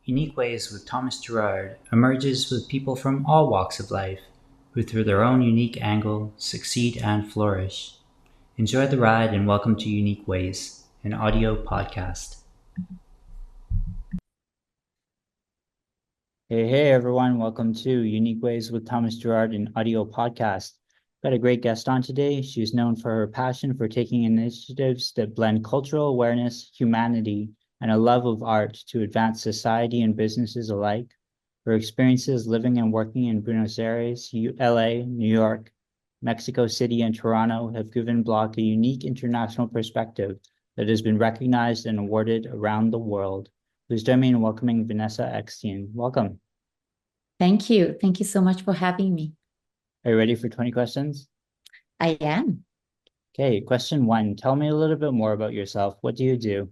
Unique Ways with Thomas Gerard emerges with people from all walks of life who, through their own unique angle, succeed and flourish. Enjoy the ride and welcome to Unique Ways, an audio podcast. Hey everyone, welcome to Unique Ways with Thomas Gerard, an audio podcast. Got a great guest on today. She's known for her passion for taking initiatives that blend cultural awareness, humanity, and a love of art to advance society and businesses alike. Her experiences living and working in Buenos Aires, LA, New York, Mexico City, and Toronto have given Blok a unique international perspective that has been recognized and awarded around the world. Please join me in welcoming Vanessa Eckstein. Welcome. Thank you. Thank you so much for having me. Are you ready for 20 questions? I am. Okay, question 1. Tell me a little bit more about yourself. What do you do?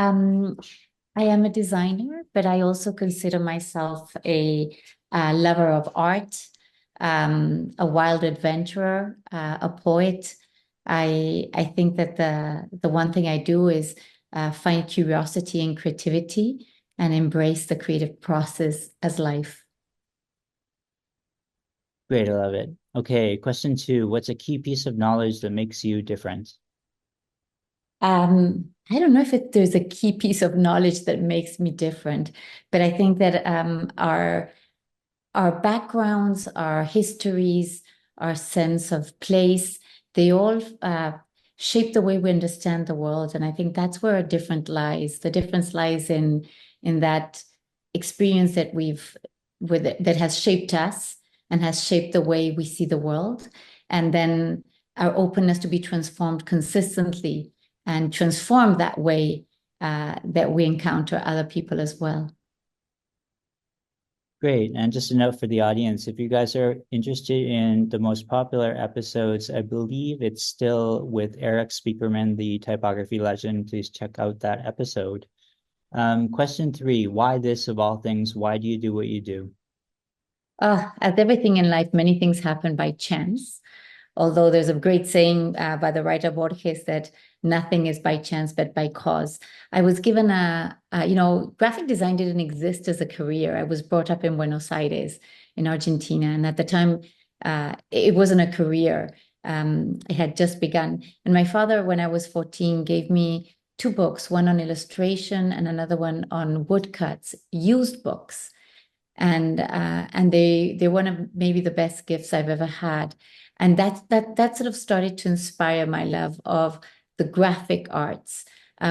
I am a designer, but I also consider myself a lover of art, a wild adventurer, a poet. I think that the one thing I do is find curiosity and creativity and embrace the creative process as life. Great, I love it. Okay, question 2. What's a key piece of knowledge that makes you different? I don't know if there's a key piece of knowledge that makes me different, but I think that our backgrounds, our histories, our sense of place, they all shape the way we understand the world. And I think that's where a difference lies. The difference lies in that experience that that has shaped us and has shaped the way we see the world. And then our openness to be transformed consistently and transform that way that we encounter other people as well. Great. And just a note for the audience, if you guys are interested in the most popular episodes, I believe it's still with Eric Speakerman, the typography legend. Please check out that episode. Question 3, why this of all things? Why do you do what you do? As everything in life, many things happen by chance. Although there's a great saying by the writer Borges that nothing is by chance but by cause. I was given graphic design didn't exist as a career. I was brought up in Buenos Aires in Argentina. And at the time, it wasn't a career. It had just begun. And my father, when I was 14, gave me two books, one on illustration and another one on woodcuts, used books. And they're one of maybe the best gifts I've ever had. And that sort of started to inspire my love of the graphic arts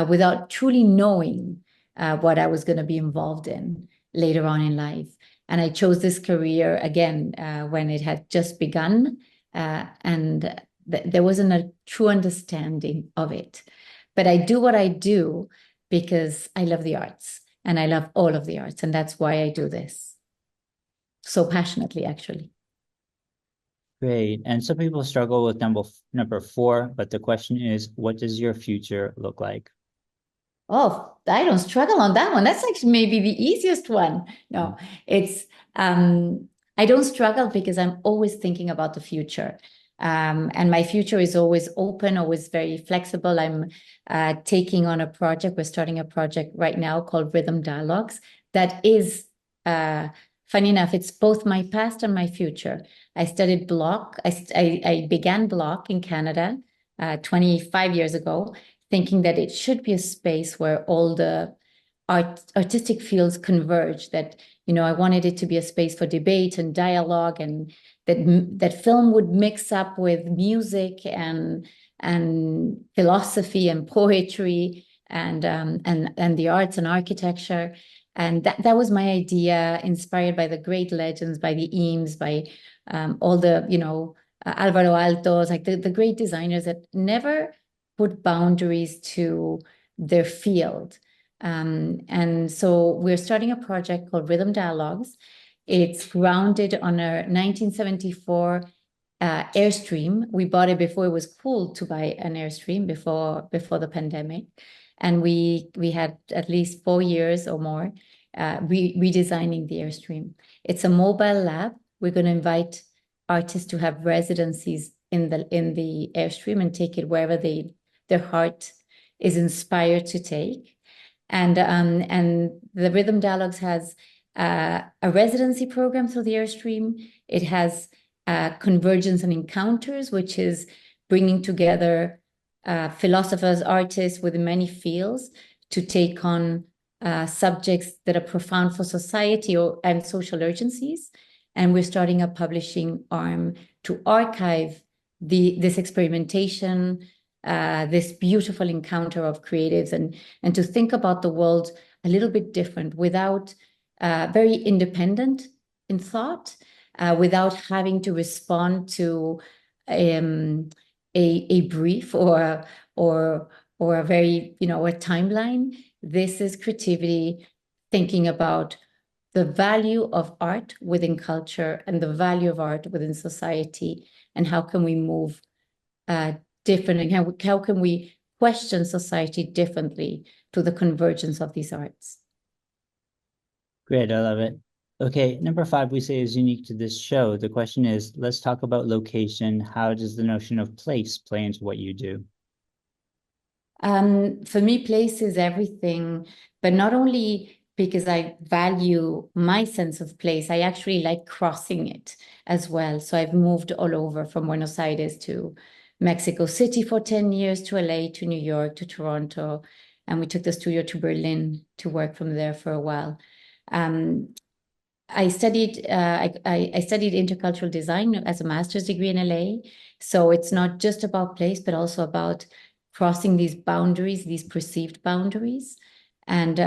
without truly knowing what I was going to be involved in later on in life. And I chose this career again when it had just begun, and there wasn't a true understanding of it. But I do what I do because I love the arts, and I love all of the arts, and that's why I do this so passionately, actually. Great. And some people struggle with number 4, but the question is, what does your future look like? Oh, I don't struggle on that one. That's actually maybe the easiest one. No, it's I don't struggle because I'm always thinking about the future. And my future is always open, always very flexible. I'm taking on a project. We're starting a project right now called Rhythm Dialogues that is funny enough, it's both my past and my future. I studied Blok. I began Blok in Canada 25 years ago, thinking that it should be a space where all the artistic fields converge, that, I wanted it to be a space for debate and dialogue, and that film would mix up with music and philosophy and poetry and the arts and architecture. And that was my idea, inspired by the great legends, by the Eames, by all the, Alvaro Altos, like the great designers that never put boundaries to their field. And so we're starting a project called Rhythm Dialogues. It's grounded on a 1974 Airstream. We bought it before it was cool to buy an Airstream, before the pandemic. And we had at least 4 years or more redesigning the Airstream. It's a mobile lab. We're going to invite artists to have residencies in the Airstream and take it wherever their heart is inspired to take. And the Rhythm Dialogues has a residency program through the Airstream. It has Convergence and Encounters, which is bringing together philosophers, artists with many fields to take on subjects that are profound for society and social urgencies. And we're starting a publishing arm to archive this experimentation, this beautiful encounter of creatives, and to think about the world a little bit different, without very independent in thought, without having to respond to a brief or a very, a timeline. This is creativity, thinking about the value of art within culture and the value of art within society, and how can we move different, and how can we question society differently to the convergence of these arts. Great, I love it. Okay, number 5 we say is unique to this show. The question is, let's talk about location. How does the notion of place play into what you do? For me, place is everything, but not only because I value my sense of place, I actually like crossing it as well. So I've moved all over, from Buenos Aires to Mexico City for 10 years, to LA, to New York, to Toronto. And we took the studio to Berlin to work from there for a while. I studied intercultural design as a master's degree in LA. So it's not just about place, but also about crossing these boundaries, these perceived boundaries. And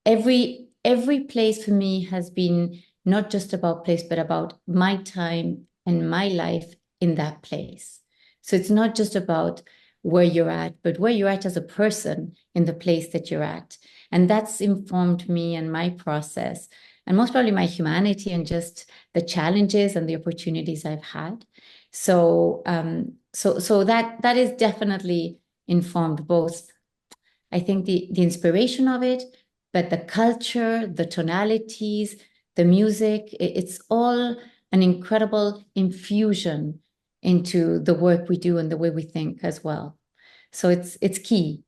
every place for me has been not just about place, but about my time and my life in that place. So it's not just about where you're at, but where you're at as a person in the place that you're at. And that's informed me and my process, and most probably my humanity, and just the challenges and the opportunities I've had. So that is definitely informed both, I think, the inspiration of it, but the culture, the tonalities, the music, it's all an incredible infusion into the work we do and the way we think as well. So it's key,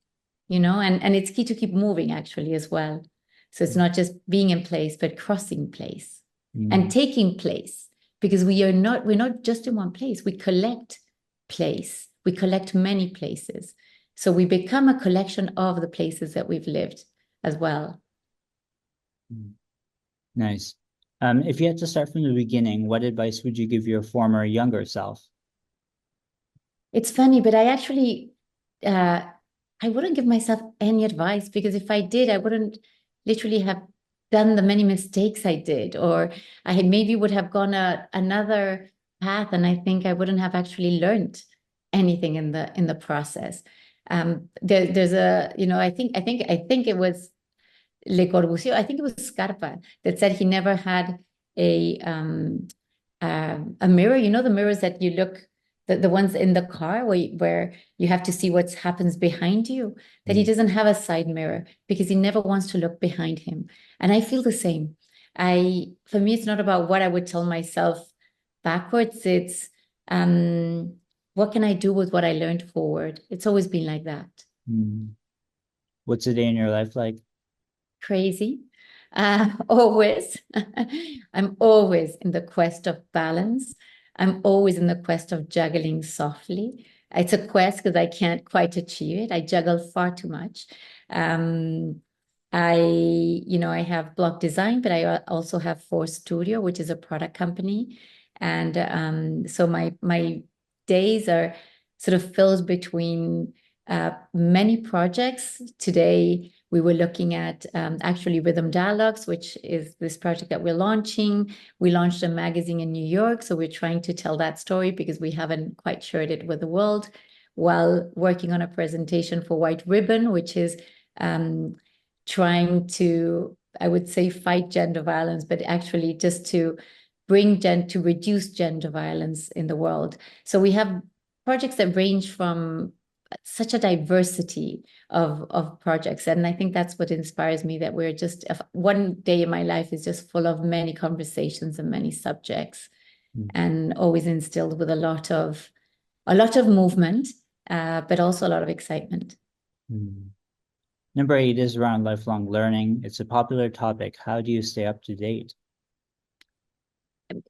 and it's key to keep moving actually as well. So it's not just being in place, but crossing place and taking place, because we're not just in one place. We collect place. We collect many places. So we become a collection of the places that we've lived as well. Nice. If you had to start from the beginning, what advice would you give your former younger self? It's funny, but I actually, I wouldn't give myself any advice, because if I did, I wouldn't literally have done the many mistakes I did, or I maybe would have gone another path, and I think I wouldn't have actually learned anything in the process. There's a, I think it was Le Corbusier, I think it was Scarpa, that said he never had a mirror. The mirrors that you look, the ones in the car where you have to see what happens behind you, that he doesn't have a side mirror because he never wants to look behind him. And I feel the same. For me, it's not about what I would tell myself backwards. It's what can I do with what I learned forward? It's always been like that. What's a day in your life like? Crazy. Always. I'm always in the quest of balance. I'm always in the quest of juggling softly. It's a quest because I can't quite achieve it. I juggle far too much. I have Blok Design, but I also have Force Studio, which is a product company. And so my days are sort of filled between many projects. Today, we were looking at actually Rhythm Dialogues, which is this project that we're launching. We launched a magazine in New York, so we're trying to tell that story because we haven't quite shared it with the world, while working on a presentation for White Ribbon, which is trying to, I would say, fight gender violence, but actually just to reduce gender violence in the world. So we have projects that range from such a diversity of projects. And I think that's what inspires me, that we're just, one day in my life is just full of many conversations and many subjects, and always instilled with a lot of movement, but also a lot of excitement. Number 8 is around lifelong learning. It's a popular topic. How do you stay up to date?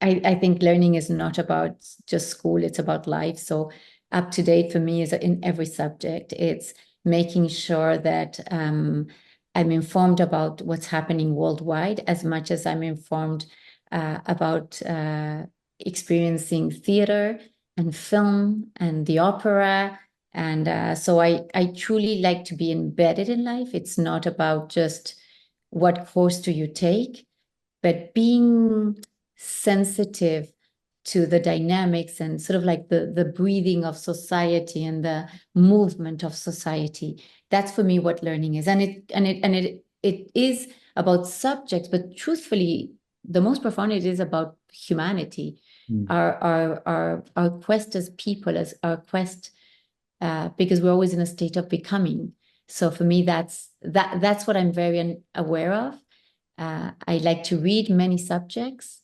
I think learning is not about just school, it's about life. So up to date for me is in every subject. It's making sure that I'm informed about what's happening worldwide as much as I'm informed about experiencing theater and film and the opera. And so I truly like to be embedded in life. It's not about just what course do you take, but being sensitive to the dynamics and sort of like the breathing of society and the movement of society. That's for me what learning is. And it is about subjects, but truthfully, the most profound it is about humanity. Mm. Our quest as people, as our quest, because we're always in a state of becoming. So for me, that's what I'm very aware of. I like to read many subjects,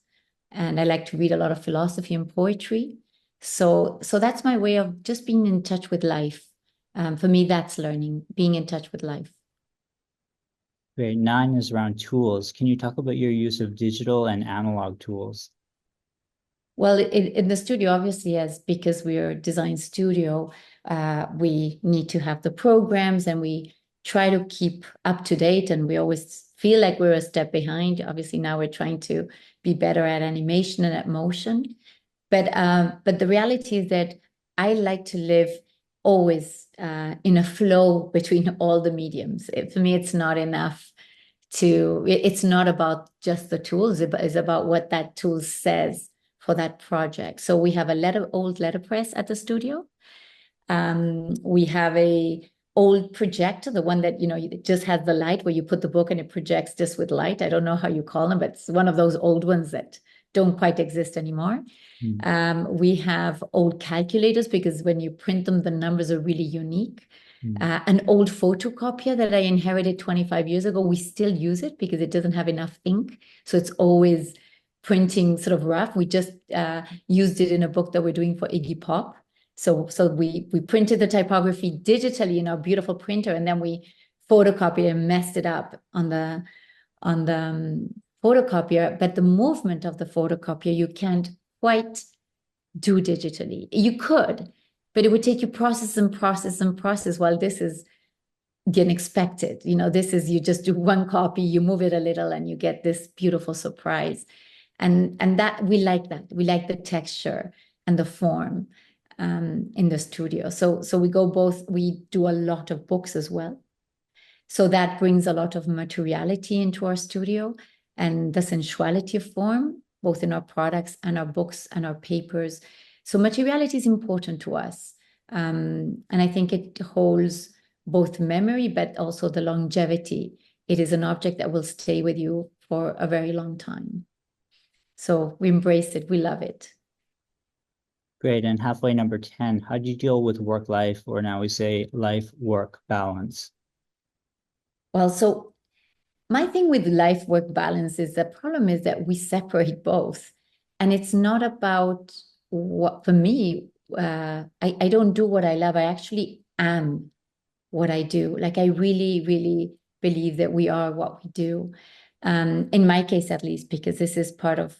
and I like to read a lot of philosophy and poetry. So that's my way of just being in touch with life. For me, that's learning, being in touch with life. Great. 9 is around tools. Can you talk about your use of digital and analog tools? Well, in the studio, obviously, as because we're a design studio, we need to have the programs and we try to keep up to date, and we always feel like we're a step behind. Obviously, now we're trying to be better at animation and at motion. But the reality is that I like to live always in a flow between all the mediums. For me, it's not enough it's not about just the tools, it's about what that tool says for that project. So we have old letterpress at the studio. We have a old projector, the one that, it just has the light where you put the book and it projects just with light. I don't know how you call them, but it's one of those old ones that don't quite exist anymore. We have old calculators because when you print them, the numbers are really unique. An old photocopier that I inherited 25 years ago, we still use it because it doesn't have enough ink. So it's always printing sort of rough. We just used it in a book that we're doing for Iggy Pop. So we printed the typography digitally in our beautiful printer, and then we photocopied and messed it up on the photocopier. But the movement of the photocopier, you can't quite do digitally. You could, but it would take you process and process and process, while this is the unexpected. This is, you just do one copy, you move it a little, and you get this beautiful surprise. And that we like that. We like the texture and the form in the studio. So we go both, we do a lot of books as well. So that brings a lot of materiality into our studio and the sensuality of form, both in our products and our books and our papers. So materiality is important to us. And I think it holds both memory, but also the longevity. It is an object that will stay with you for a very long time. So we embrace it. We love it. Great. And halfway, number 10, how do you deal with work life, or now we say life work balance? Well, so my thing with life work balance is the problem is that we separate both. And it's not about what, for me, I don't do what I love. I actually am what I do. Like, I really, really believe that we are what we do. In my case, at least, because this is part of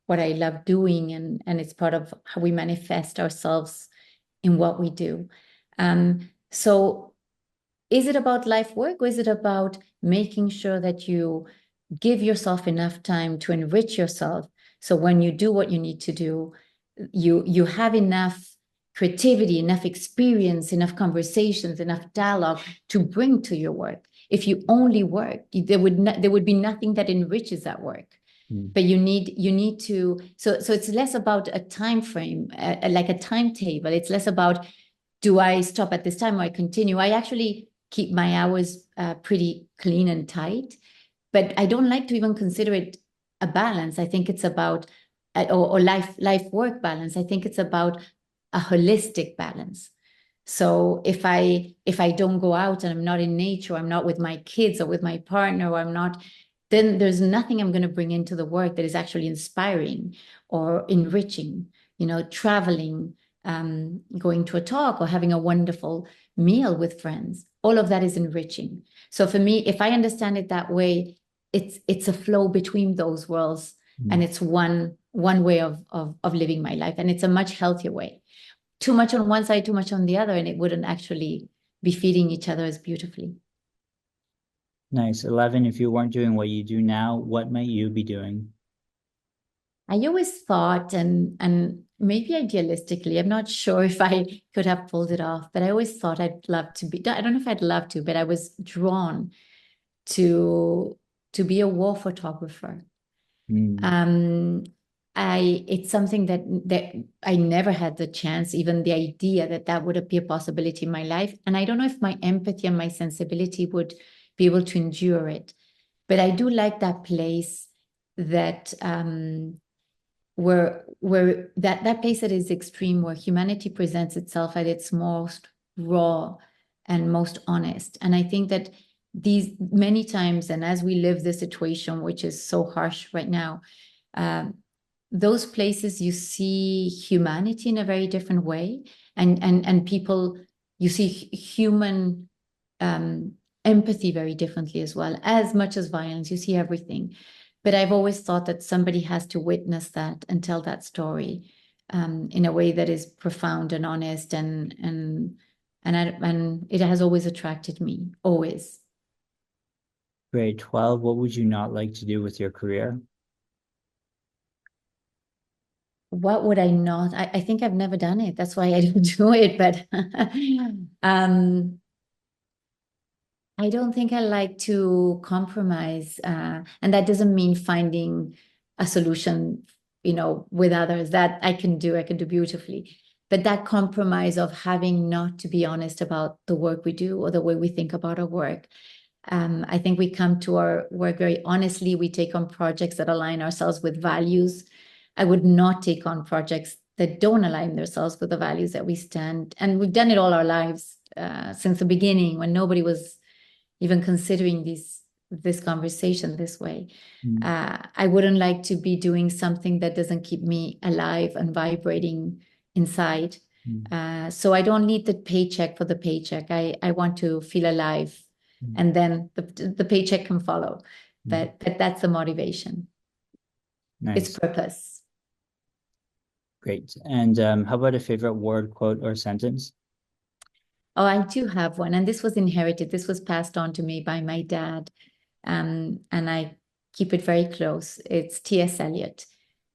what I love doing, and it's part of how we manifest ourselves in what we do. So is it about life work, or is it about making sure that you give yourself enough time to enrich yourself? So when you do what you need to do, you have enough creativity, enough experience, enough conversations, enough dialogue to bring to your work. If you only work, there would be nothing that enriches that work. But you need to, so it's less about a time frame, like a timetable. It's less about, do I stop at this time or I continue? I actually keep my hours pretty clean and tight, but I don't like to even consider it a balance. I think it's about, or life work balance. I think it's about a holistic balance. So if I don't go out and I'm not in nature, I'm not with my kids or with my partner, or I'm not, then there's nothing I'm going to bring into the work that is actually inspiring or enriching. Traveling, going to a talk or having a wonderful meal with friends. All of that is enriching. So for me, if I understand it that way, it's a flow between those worlds, and it's one way of living my life, and it's a much healthier way. Too much on one side, too much on the other, and it wouldn't actually be feeding each other as beautifully. Nice. 11, if you weren't doing what you do now, what might you be doing? I always thought, and maybe idealistically, I'm not sure if I could have pulled it off, but I always thought I'd love to be, I don't know if I'd love to, but I was drawn to be a war photographer. Mm, Um, it's something that I never had the chance, even the idea that that would be a possibility in my life. And I don't know if my empathy and my sensibility would be able to endure it. But I do like that place that where that place that is extreme, where humanity presents itself at its most raw and most honest. And I think that these many times, and as we live this situation, which is so harsh right now, um, those places you see humanity in a very different way, and people, you see human empathy very differently as well. As much as violence, you see everything. But I've always thought that somebody has to witness that and tell that story in a way that is profound and honest, and it has always attracted me, always. Great. 12, what would you not like to do with your career? What would I not? I think I've never done it. That's why I don't do it. But I don't think I like to compromise, and that doesn't mean finding a solution, with others that I can do. I can do beautifully, but that compromise of having not to be honest about the work we do or the way we think about our work. I think we come to our work very honestly. We take on projects that align ourselves with values. I would not take on projects that don't align themselves with the values that we stand. And we've done it all our lives, since the beginning, when nobody was even considering this conversation this way. Mm, I wouldn't like to be doing something that doesn't keep me alive and vibrating inside. mm, So I don't need the paycheck for the paycheck. I want to feel alive, mm, and then the paycheck can follow. mm. But that's the motivation. It's Nice. purpose. Great. And how about a favorite word, quote, or sentence? Oh, I do have one, and this was inherited. This was passed on to me by my dad, and I keep it very close. It's T.S. Eliot,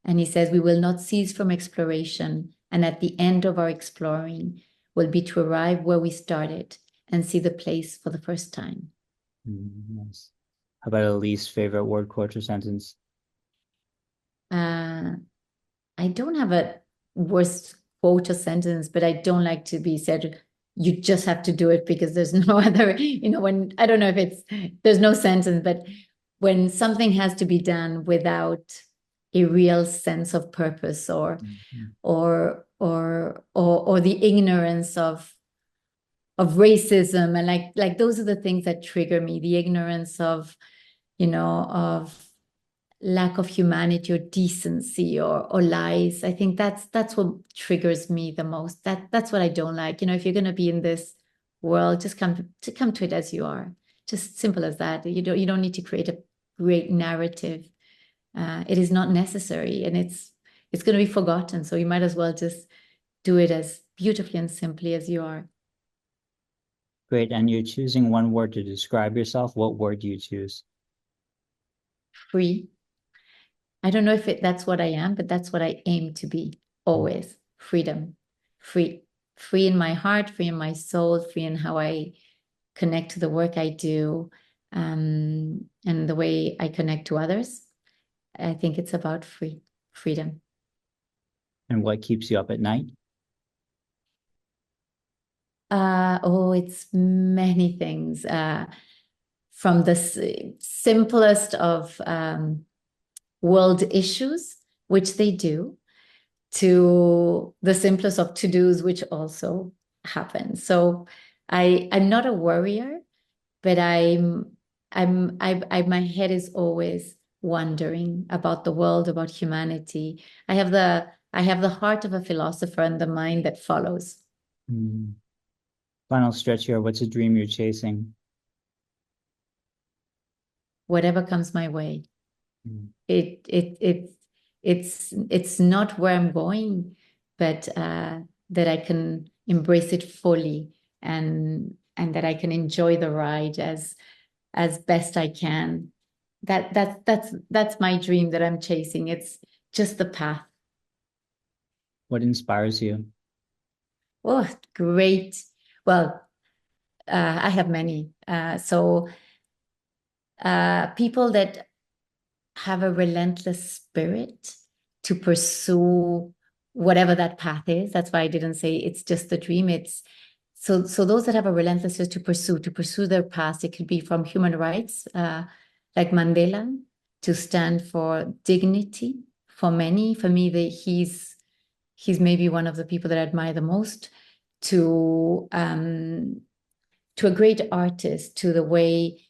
and he says, "We will not cease from exploration, and at the end of our exploring will be to arrive where we started and see the place for the first time." Nice. How about a least favorite word, quote, or sentence? Uh, I don't have a worst quote or sentence, but I don't like to be said, you just have to do it because there's no other, when I don't know if there's no sentence, but when something has to be done without a real sense of purpose, or Mhm. the ignorance of racism, and like those are the things that trigger me, the ignorance of, of lack of humanity or decency, or lies. I think that's what triggers me the most. That's what I don't like. If you're going to be in this world, just come to it as you are. Just simple as that. You don't need to create a great narrative. It is not necessary, and it's going to be forgotten. So you might as well just do it as beautifully and simply as you are. Great. And you're choosing one word to describe yourself. What word do you choose? Free. I don't know if that's what I am, but that's what I aim to be always. Freedom, free, free in my heart, free in my soul, free in how I connect to the work I do, and the way I connect to others. I think it's about freedom. And what keeps you up at night? It's many things. From the simplest of world issues, which they do, to the simplest of to-dos, which also happen. So I'm not a worrier, but my head is always wondering about the world, about humanity. I have I have the heart of a philosopher and the mind that follows. Mm. Final stretch here. What's a dream you're chasing? Whatever comes my way. Mm. It's not where I'm going, but that I can embrace it fully, and that I can enjoy the ride as best I can. That's my dream that I'm chasing. It's just the path. What inspires you? Oh, great. Well, I have many. People that have a relentless spirit to pursue whatever that path is. That's why I didn't say it's just a dream. It's so those that have a relentless spirit to pursue their path. It could be from human rights, like Mandela, to stand for dignity. For many, for me, he's maybe one of the people that I admire the most. To to a great artist, to the way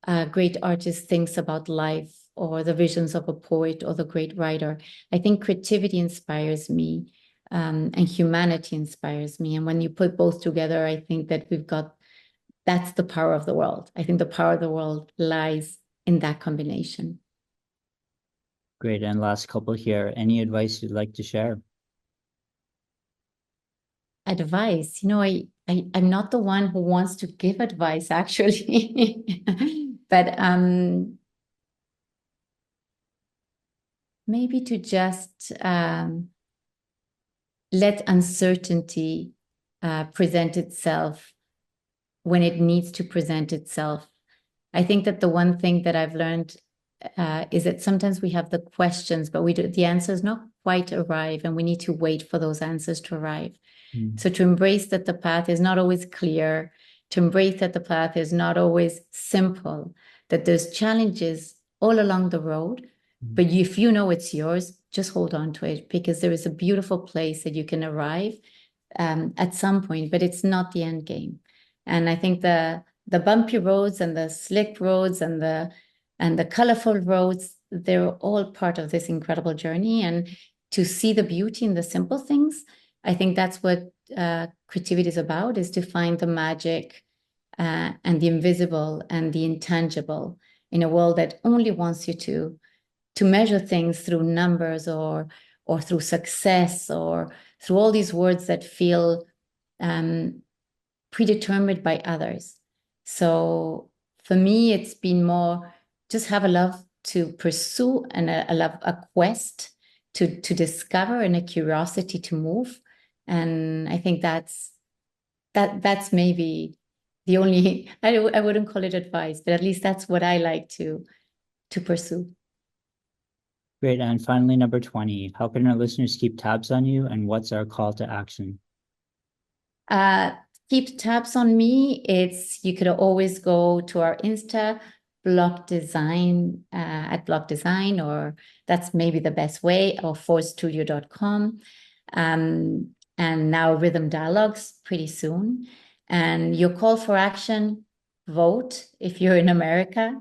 a great artist thinks about life, or the visions of a poet or the great writer. I think creativity inspires me, and humanity inspires me. And when you put both together, I think that that's the power of the world. I think the power of the world lies in that combination. Great. And last couple here. Any advice you'd like to share? Advice, I'm not the one who wants to give advice, actually. But maybe to just let uncertainty present itself when it needs to present itself. I think that the one thing that I've learned is that sometimes we have the questions, but the answers not quite arrive, and we need to wait for those answers to arrive. So to embrace that the path is not always clear, to embrace that the path is not always simple, that there's challenges all along the road, but if you know it's yours, just hold on to it, because there is a beautiful place that you can arrive at some point, but it's not the end game. And I think the bumpy roads and the slick roads and the colorful roads, they're all part of this incredible journey. And to see the beauty in the simple things, I think that's what creativity is about, is to find the magic and the invisible and the intangible in a world that only wants you to measure things through numbers, or through success, or through all these words that feel predetermined by others. So for me, it's been more just have a love to pursue, and a quest to discover, and a curiosity to move. And I think that's maybe the only, I wouldn't call it advice, but at least that's what I like to pursue. Great. And finally, number 20, how can our listeners keep tabs on you, and what's our call to action? Keep tabs on me. You could always go to our Insta, Blok Design, at Blok Design, or that's maybe the best way, or forstudio.com. And now Rhythm Dialogues pretty soon. And your call for action: vote if you're in America,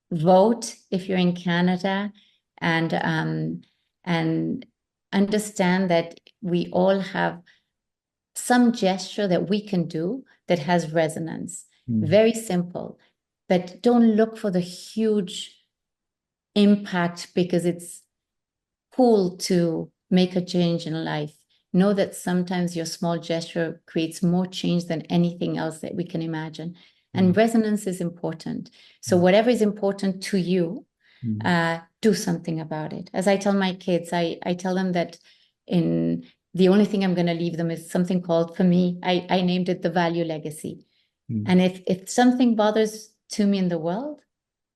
vote if you're in Canada, and understand that we all have some gesture that we can do that has resonance. Very simple, but don't look for the huge impact because it's cool to make a change in life. Know that sometimes your small gesture creates more change than anything else that we can imagine. And resonance is important. So whatever is important to you, do something about it. As I tell my kids, I tell them that the only thing I'm going to leave them is something called, for me, I named it the value legacy. And if something bothers to me in the world,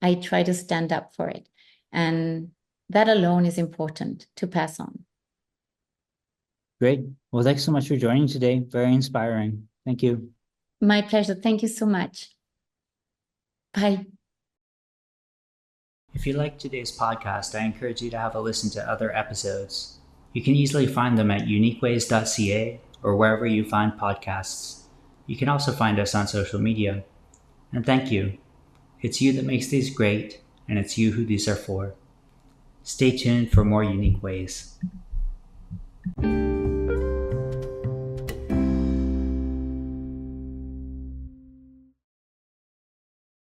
I try to stand up for it. And that alone is important to pass on. Great. Well, thanks so much for joining today. Very inspiring. Thank you. My pleasure. Thank you so much. Bye. If you liked today's podcast, I encourage you to have a listen to other episodes. You can easily find them at uniqueways.ca or wherever you find podcasts. You can also find us on social media. And thank you. It's you that makes these great, and it's you who these are for. Stay tuned for more Unique Ways. you.